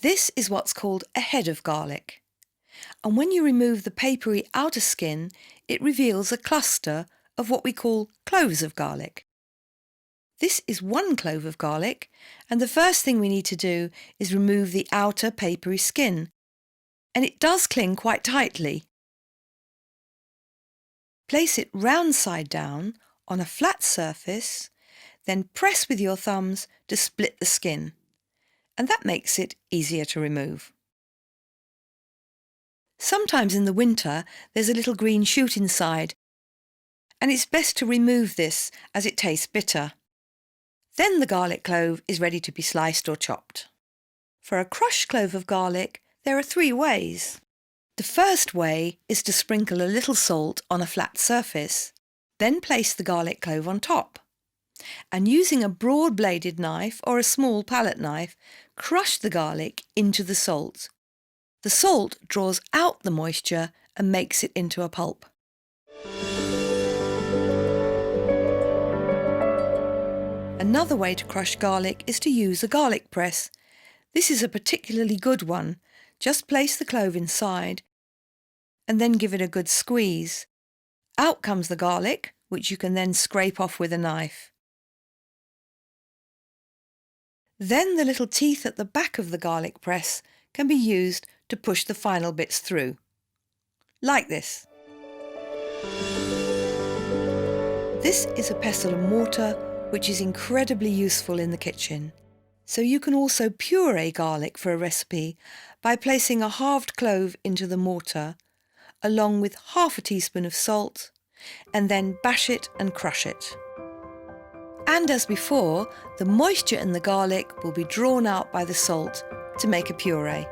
This is what's called a head of garlic. And when you remove the papery outer skin, it reveals a cluster of what we call cloves of garlic. This is one clove of garlic, and the first thing we need to do is remove the outer papery skin. And it does cling quite tightly. Place it round side down on a flat surface, then press with your thumbs to split the skin, and that makes it easier to remove. Sometimes in the winter there's a little green shoot inside, and it's best to remove this as it tastes bitter. Then the garlic clove is ready to be sliced or chopped. For a crushed clove of garlic, there are 3 ways. The first way is to sprinkle a little salt on a flat surface, then place the garlic clove on top, and using a broad-bladed knife or a small palette knife, crush the garlic into the salt. The salt draws out the moisture and makes it into a pulp. Another way to crush garlic is to use a garlic press. This is a particularly good one. Just place the clove inside and then give it a good squeeze. Out comes the garlic, which you can then scrape off with a knife. Then the little teeth at the back of the garlic press can be used to push the final bits through, like this. This is a pestle and mortar, which is incredibly useful in the kitchen. So you can also puree garlic for a recipe by placing a halved clove into the mortar, along with half a teaspoon of salt, and then bash it and crush it. And as before, the moisture in the garlic will be drawn out by the salt to make a puree.